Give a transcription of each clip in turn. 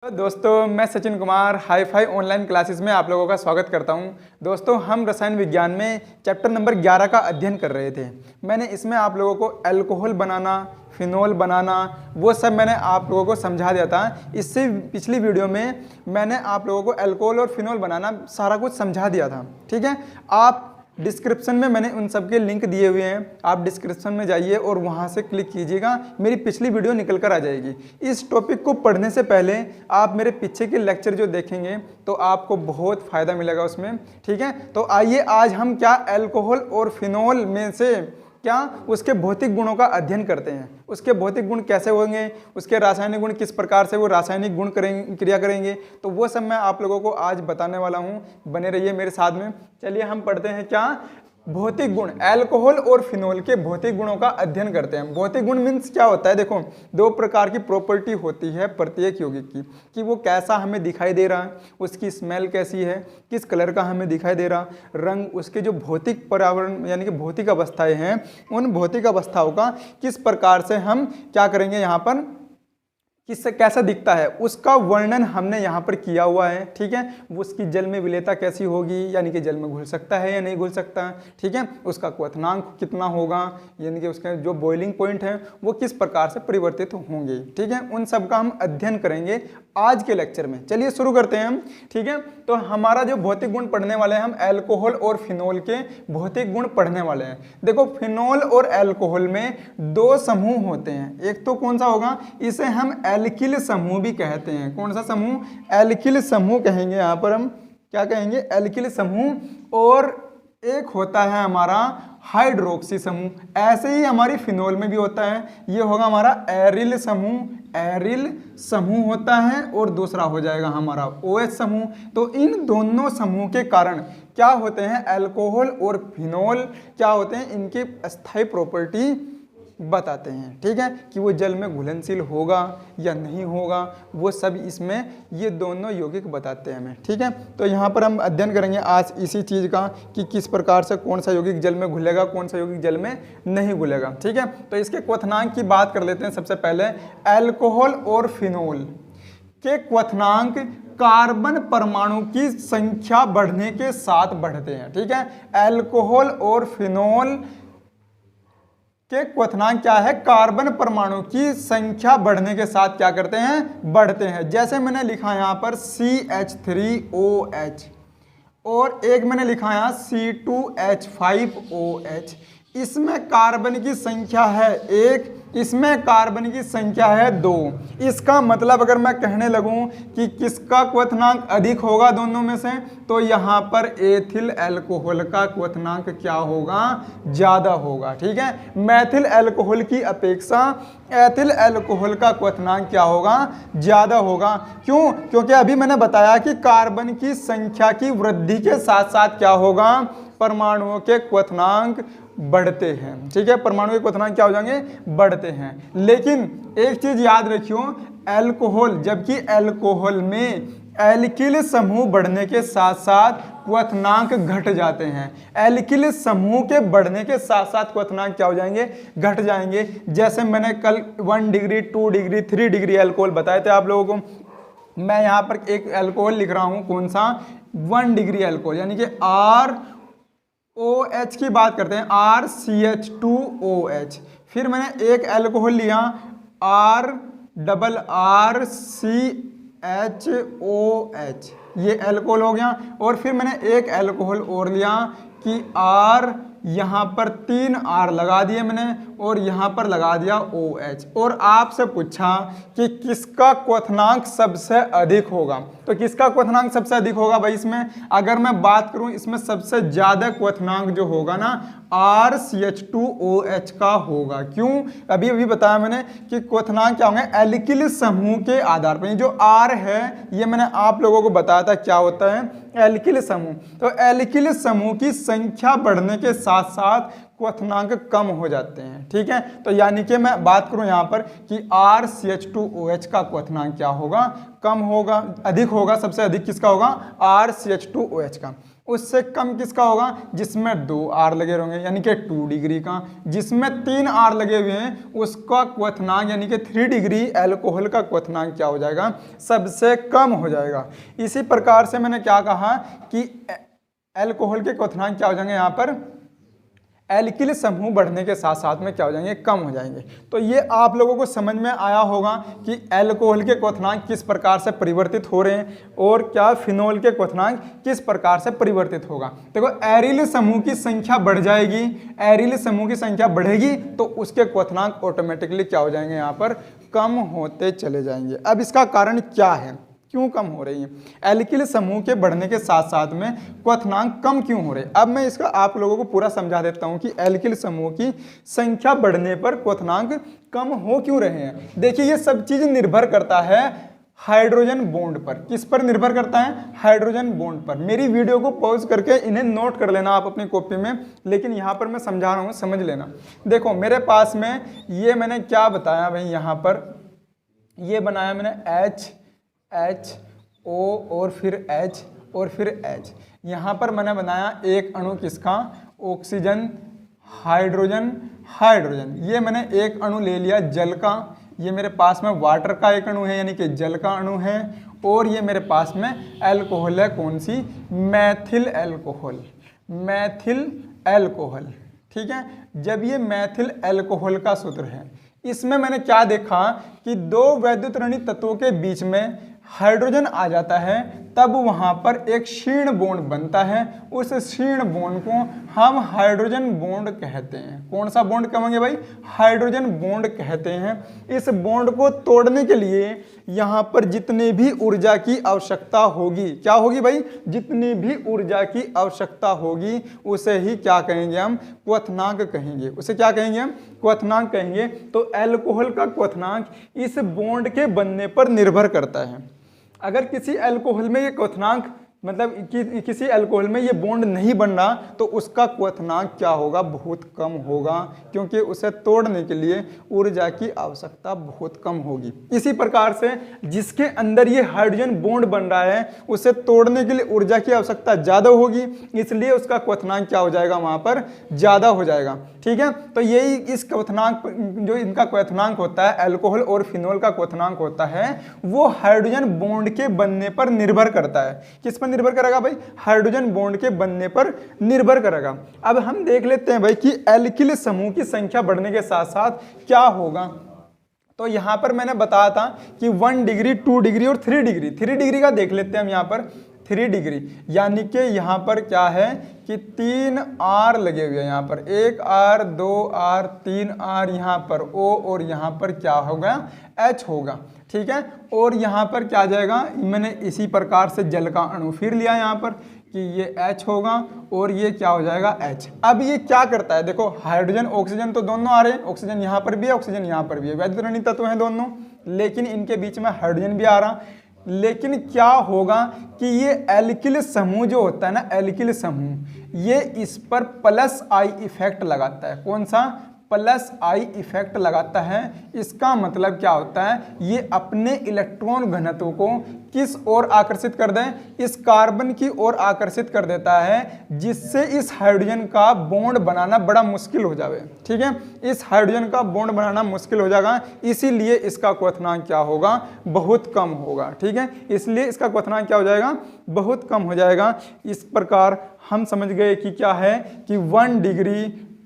तो दोस्तों मैं Sachin Kumar hi fi online classes में आप लोगों का स्वागत करता हूं। दोस्तों हम रसायन विज्ञान में चैप्टर नंबर 11 का अध्ययन कर रहे थे। मैंने इसमें आप लोगों को अल्कोहल बनाना, फिनोल बनाना, वो सब मैंने आप लोगों को समझा दिया था। इससे पिछली वीडियो में मैंने आप लोगों को अल्कोहल और फिनोल बनाना सारा कुछ समझा दिया था। ठीक है, आप डिस्क्रिप्शन में मैंने उन सब के लिंक दिए हुए हैं, आप डिस्क्रिप्शन में जाइए और वहां से क्लिक कीजिएगा, मेरी पिछली वीडियो निकल कर आ जाएगी। इस टॉपिक को पढ़ने से पहले आप मेरे पीछे के लेक्चर जो देखेंगे तो आपको बहुत फ़ायदा मिलेगा उसमें। ठीक है, तो आइए आज हम क्या अल्कोहल और फिनोल में से क्या उसके भौतिक गुणों का अध्ययन करते हैं। उसके भौतिक गुण कैसे होंगे, उसके रासायनिक गुण किस प्रकार से वो रासायनिक गुण क्रिया करेंगे, तो वो सब मैं आप लोगों को आज बताने वाला हूँ। बने रहिए मेरे साथ में। चलिए हम पढ़ते हैं क्या भौतिक गुण, अल्कोहल और फिनोल के भौतिक गुणों का अध्ययन करते हैं। भौतिक गुण मीन्स क्या होता है, देखो दो प्रकार की प्रॉपर्टी होती है प्रत्येक यौगिक की, कि वो कैसा हमें दिखाई दे रहा है, उसकी स्मेल कैसी है, किस कलर का हमें दिखाई दे रहा, रंग, उसके जो भौतिक पर्यावरण यानी कि भौतिक अवस्थाएं हैं, उन भौतिक अवस्थाओं का किस प्रकार से हम क्या करेंगे, यहाँ पर किससे कैसा दिखता है उसका वर्णन हमने यहाँ पर किया हुआ है। ठीक है, उसकी जल में विलेयता कैसी होगी, यानी कि जल में घुल सकता है या नहीं घुल सकता। ठीक है, उसका क्वथनांक कितना होगा, यानी कि उसके जो बॉइलिंग पॉइंट है वो किस प्रकार से परिवर्तित होंगे। ठीक है, उन सब का हम अध्ययन करेंगे आज के लेक्चर में। चलिए शुरू करते हैं हम। ठीक है, तो हमारा जो भौतिक गुण पढ़ने वाले हैं, हम अल्कोहल और फिनोल के भौतिक गुण पढ़ने वाले हैं। देखो फिनोल और अल्कोहल में दो समूह होते हैं। एक तो कौन सा होगा, इसे हम एल्किल समूह भी कहते हैं। कौन सा समूह, एल्किल समूह कहेंगे। यहाँ पर हम क्या कहेंगे, एल्किल समूह। और एक होता है हमारा हाइड्रोक्सी समूह। ऐसे ही हमारी फिनोल में भी होता है, ये होगा हमारा एरिल समूह, एरिल समूह होता है। और दूसरा हो जाएगा हमारा OH समूह। तो इन दोनों समूह के कारण क्या होते हैं, अल्कोहल और फिनोल क्या होते हैं, इनकी अस्थायी प्रॉपर्टी बताते हैं। ठीक है, कि वो जल में घुलनशील होगा या नहीं होगा, वो सब इसमें ये दोनों यौगिक बताते हैं हमें। ठीक है, तो यहाँ पर हम अध्ययन करेंगे आज इसी चीज़ का कि किस प्रकार से कौन सा यौगिक जल में घुलेगा, कौन सा यौगिक जल में नहीं घुलेगा। ठीक है, तो इसके क्वथनांक की बात कर लेते हैं। सबसे पहले अल्कोहल और फिनोल के क्वथनांक कार्बन परमाणु की संख्या बढ़ने के साथ बढ़ते हैं। ठीक है, अल्कोहल और फिनोल के क्वथनांक क्या है, कार्बन परमाणु की संख्या बढ़ने के साथ क्या करते हैं, बढ़ते हैं। जैसे मैंने लिखा यहाँ पर CH3OH और एक मैंने लिखा यहाँ C2H5OH। इसमें कार्बन की संख्या है 1, इसमें कार्बन की संख्या है 2। इसका मतलब अगर मैं कहने लगूं कि किसका क्वथनांक अधिक होगा दोनों में से, तो यहाँ पर एथिल अल्कोहल का क्वथनांक क्या होगा, ज़्यादा होगा। ठीक है, मैथिल अल्कोहल की अपेक्षा एथिल अल्कोहल का क्वथनांक क्या होगा, ज़्यादा होगा। क्यों, क्योंकि अभी मैंने बताया कि कार्बन की संख्या की वृद्धि के साथ साथ क्या होगा, परमाणुओं के क्वथनांक बढ़ते हैं। ठीक है, परमाणु के क्वथनांक क्या हो जाएंगे, बढ़ते हैं। लेकिन एक चीज याद रखियो, अल्कोहल, जबकि अल्कोहल में एल्किल समूह बढ़ने के साथ साथ क्वथनांक घट जाते हैं। एल्किल समूह के बढ़ने के साथ साथ क्वथनांक क्या हो जाएंगे, घट जाएंगे। जैसे मैंने कल 1 डिग्री 2 डिग्री 3 डिग्री अल्कोहल बताए थे आप लोगों को। मैं यहाँ पर एक अल्कोहल लिख रहा हूँ, कौन सा, 1 डिग्री अल्कोहल, यानी कि ROH की बात करते हैं, RCH2OH। फिर मैंने एक अल्कोहल लिया RRRCHOH, ये अल्कोहल हो गया। और फिर मैंने एक अल्कोहल और लिया कि R, यहाँ पर 3 R लगा दिए मैंने और यहाँ पर लगा दिया OH। और आपसे पूछा कि किसका क्वथनांक सबसे अधिक होगा, तो किसका क्वथनांक सबसे अधिक होगा भाई, इसमें अगर मैं बात करूं, इसमें सबसे ज्यादा क्वथनांक जो होगा ना RCH2OH का होगा। क्यों, अभी अभी बताया मैंने कि क्वथनांक क्या होंगे, एल्किल समूह के आधार पर। जो R है ये मैंने आप लोगों को बताया था क्या होता है, एल्किल समूह। तो एल्किल समूह की संख्या बढ़ने के साथ साथ क्वथनांक कम हो जाते हैं। ठीक है, तो यानी कि मैं बात करूं यहां पर कि RCH2OH का क्वथनांक क्या होगा, कम होगा, अधिक होगा। सबसे अधिक किसका होगा, RCH2OH का। उससे कम किसका होगा, जिसमें 2 R लगे होंगे यानी कि 2 डिग्री का। जिसमें 3 R लगे हुए हैं उसका क्वथनांक यानी कि 3 डिग्री एल्कोहल का क्वथनांक क्या हो जाएगा, सबसे कम हो जाएगा। इसी प्रकार से मैंने क्या कहा कि एल्कोहल के क्वथनांक क्या हो जाएंगे, यहाँ पर एल्किल समूह बढ़ने के साथ साथ में क्या हो जाएंगे, कम हो जाएंगे। तो ये आप लोगों को समझ में आया होगा कि एल्कोहल के क्वथनांक किस प्रकार से परिवर्तित हो रहे हैं और क्या फिनोल के क्वथनांक किस प्रकार से परिवर्तित होगा। देखो, एरिल समूह की संख्या बढ़ जाएगी, एरिल समूह की संख्या बढ़ेगी तो उसके क्वथनांक ऑटोमेटिकली क्या हो जाएंगे, यहाँ पर कम होते चले जाएंगे। अब इसका कारण क्या है, क्यों कम हो रही है, एल्किल समूह के बढ़ने के साथ साथ में क्वथनांक कम क्यों हो रहे हैं। अब मैं इसका आप लोगों को पूरा समझा देता हूं कि एल्किल समूह की संख्या बढ़ने पर क्वथनांक कम हो क्यों रहे हैं। देखिए, ये सब चीज निर्भर करता है हाइड्रोजन बॉन्ड पर। किस पर निर्भर करता है, हाइड्रोजन बॉन्ड पर। मेरी वीडियो को पॉज करके इन्हें नोट कर लेना आप अपनी कॉपी में, लेकिन यहाँ पर मैं समझा रहा हूँ, समझ लेना। देखो, मेरे पास में ये मैंने क्या बताया भाई, यहाँ पर ये बनाया मैंने HO और फिर H और फिर H। यहाँ पर मैंने बनाया एक अणु किसका, ऑक्सीजन, हाइड्रोजन, हाइड्रोजन। ये मैंने एक अणु ले लिया जल का, ये मेरे पास में वाटर का एक अणु है यानी कि जल का अणु है, और ये मेरे पास में एल्कोहल है, कौन सी, मैथिल एल्कोहल, मैथिल एल्कोहल। ठीक है, जब ये मैथिल एल्कोहल का सूत्र है, इसमें मैंने क्या देखा कि 2 वैद्युतरणीय तत्वों के बीच में हाइड्रोजन आ जाता है, तब वहां पर एक क्षीण बॉन्ड बनता है। उस क्षीण बॉन्ड को हम हाइड्रोजन बॉन्ड कहते हैं। कौन सा बॉन्ड कहेंगे भाई, हाइड्रोजन बॉन्ड कहते हैं। इस बॉन्ड को तोड़ने के लिए यहाँ पर जितनी भी ऊर्जा की आवश्यकता होगी, क्या होगी भाई, जितनी भी ऊर्जा की आवश्यकता होगी उसे ही क्या कहेंगे हम, क्वथनांक कहेंगे। उसे क्या कहेंगे हम, क्वथनांक कहेंगे। तो एल्कोहल का क्वथनांक इस बॉन्ड के बनने पर निर्भर करता है। अगर किसी अल्कोहल में ये क्वथनांक मतलब किसी अल्कोहल में ये बॉन्ड नहीं बन रहा तो उसका क्वथनांक क्या होगा, बहुत कम होगा, क्योंकि उसे तोड़ने के लिए ऊर्जा की आवश्यकता बहुत कम होगी। इसी प्रकार से जिसके अंदर ये हाइड्रोजन बॉन्ड बन रहा है उसे तोड़ने के लिए ऊर्जा की आवश्यकता ज़्यादा होगी, इसलिए उसका क्वथनांक क्या हो जाएगा, वहाँ पर ज़्यादा हो जाएगा। ठीक है, तो यही इस क्वथनांक, जो इनका क्वथनांक होता है एल्कोहल और फिनोल का क्वथनांक होता है, वो हाइड्रोजन बॉन्ड के बनने पर निर्भर करता है। किस पर निर्भर करेगा भाई, हाइड्रोजन बॉन्ड के बनने पर निर्भर करेगा। अब हम देख लेते हैं भाई कि एल्किल समूह की संख्या बढ़ने के साथ साथ क्या होगा। तो यहां पर मैंने बताया था कि 1 डिग्री, 2 डिग्री और 3 डिग्री। 3 डिग्री का देख लेते हैं हम यहाँ पर, 3 डिग्री यानी कि यहाँ पर क्या है कि 3 R लगे हुए हैं। यहाँ पर 1 R, 2 R, 3 R, यहाँ पर O और यहाँ पर क्या होगा, H होगा। ठीक है, और यहाँ पर क्या जाएगा, मैंने इसी प्रकार से जल का अणु फिर लिया यहाँ पर कि ये H होगा और ये क्या हो जाएगा, H। अब ये क्या करता है, देखो हाइड्रोजन ऑक्सीजन तो दोनों आ रहे हैं, ऑक्सीजन यहाँ पर भी है, ऑक्सीजन यहाँ पर भी है, वैद्युतरणीय तत्व हैं दोनों, लेकिन इनके बीच में हाइड्रोजन भी आ रहा। लेकिन क्या होगा कि ये एल्किल समूह जो होता है ना, एल्किल समूह, ये इस पर +I इफेक्ट लगाता है। कौन सा, +I इफेक्ट लगाता है। इसका मतलब क्या होता है, ये अपने इलेक्ट्रॉन घनत्व को किस ओर आकर्षित कर दें, इस कार्बन की ओर आकर्षित कर देता है, जिससे इस हाइड्रोजन का बॉन्ड बनाना बड़ा मुश्किल हो जाए। ठीक है, इस हाइड्रोजन का बॉन्ड बनाना मुश्किल हो जाएगा, इसीलिए इसका क्वथनांक क्या होगा, बहुत कम होगा। ठीक है, इसलिए इसका क्वथनांक क्या हो जाएगा, बहुत कम हो जाएगा। इस प्रकार हम समझ गए कि क्या है कि 1 डिग्री,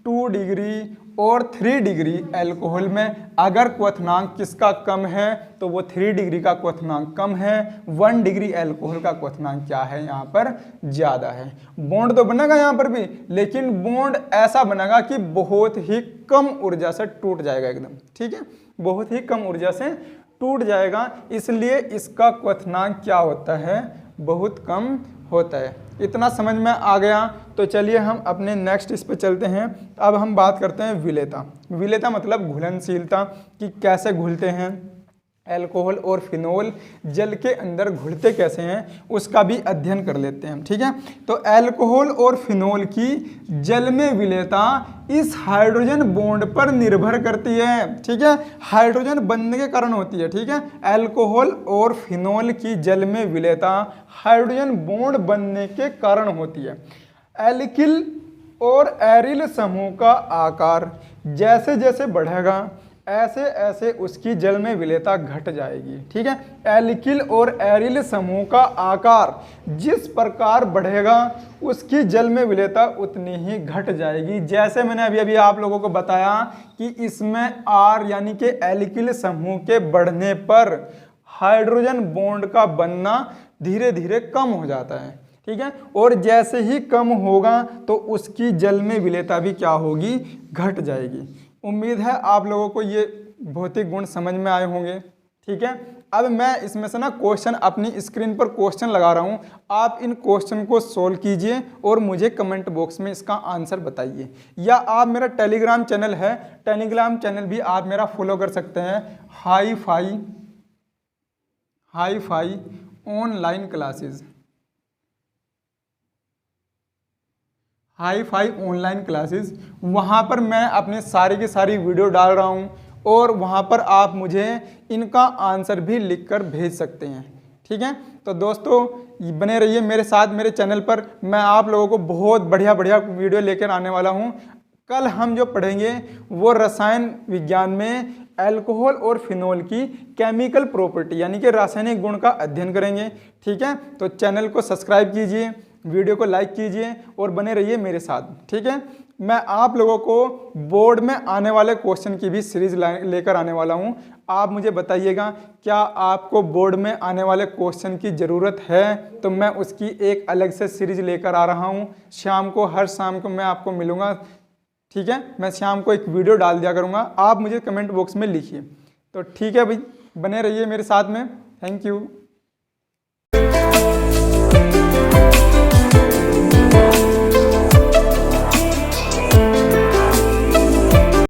2 डिग्री और 3 डिग्री एल्कोहल में अगर क्वथनांक किसका कम है तो वो 3 डिग्री का क्वथनांक कम है, 1 डिग्री एल्कोहल का क्वथनांक क्या है, यहाँ पर ज़्यादा है। बॉन्ड तो बनेगा यहाँ पर भी, लेकिन बॉन्ड ऐसा बनेगा कि बहुत ही कम ऊर्जा से टूट जाएगा एकदम। ठीक है, बहुत ही कम ऊर्जा से टूट जाएगा, इसलिए इसका क्वथनांक क्या होता है, बहुत कम होता है। इतना समझ में आ गया, तो चलिए हम अपने नेक्स्ट इस पे चलते हैं। अब हम बात करते हैं विलेयता। विलेयता मतलब घुलनशीलता, कि कैसे घुलते हैं, अल्कोहल और फिनोल जल के अंदर घुलते कैसे हैं उसका भी अध्ययन कर लेते हैं। ठीक है, तो अल्कोहल और फिनोल की जल में विलेयता इस हाइड्रोजन बॉन्ड पर निर्भर करती है। ठीक है, हाइड्रोजन बनने के कारण होती है। ठीक है, अल्कोहल और फिनोल की जल में विलेयता हाइड्रोजन बॉन्ड बनने के कारण होती है। एल्किल और एरिल समूह का आकार जैसे जैसे बढ़ेगा ऐसे ऐसे उसकी जल में विलेयता घट जाएगी। ठीक है, एल्किल और एरिल समूह का आकार जिस प्रकार बढ़ेगा उसकी जल में विलेयता उतनी ही घट जाएगी। जैसे मैंने अभी अभी आप लोगों को बताया कि इसमें R यानी कि एल्किल समूह के बढ़ने पर हाइड्रोजन बॉन्ड का बनना धीरे धीरे कम हो जाता है। ठीक है, और जैसे ही कम होगा तो उसकी जल में विलेयता भी क्या होगी, घट जाएगी। उम्मीद है आप लोगों को ये भौतिक गुण समझ में आए होंगे। ठीक है, अब मैं इसमें से ना क्वेश्चन अपनी स्क्रीन पर क्वेश्चन लगा रहा हूँ, आप इन क्वेश्चन को सोल्व कीजिए और मुझे कमेंट बॉक्स में इसका आंसर बताइए। या आप मेरा टेलीग्राम चैनल है, टेलीग्राम चैनल भी आप मेरा फॉलो कर सकते हैं, hi fi online classes, hi fi online classes. वहाँ पर मैं अपने सारी की सारी वीडियो डाल रहा हूँ और वहाँ पर आप मुझे इनका आंसर भी लिखकर भेज सकते हैं। ठीक है, तो दोस्तों बने रहिए मेरे साथ मेरे चैनल पर, मैं आप लोगों को बहुत बढ़िया बढ़िया वीडियो लेकर आने वाला हूँ। कल हम जो पढ़ेंगे वो रसायन विज्ञान में अल्कोहल और फिनोल की केमिकल प्रॉपर्टी यानी कि रासायनिक गुण का अध्ययन करेंगे। ठीक है, तो चैनल को सब्सक्राइब कीजिए, वीडियो को लाइक कीजिए और बने रहिए मेरे साथ। ठीक है, मैं आप लोगों को बोर्ड में आने वाले क्वेश्चन की भी सीरीज लेकर आने वाला हूं। आप मुझे बताइएगा क्या आपको बोर्ड में आने वाले क्वेश्चन की ज़रूरत है, तो मैं उसकी एक अलग से सीरीज लेकर आ रहा हूं। शाम को, हर शाम को मैं आपको मिलूँगा। ठीक है, मैं शाम को एक वीडियो डाल दिया करूँगा, आप मुझे कमेंट बॉक्स में लिखिए। तो ठीक है भाई, बने रहिए मेरे साथ में। Thank you.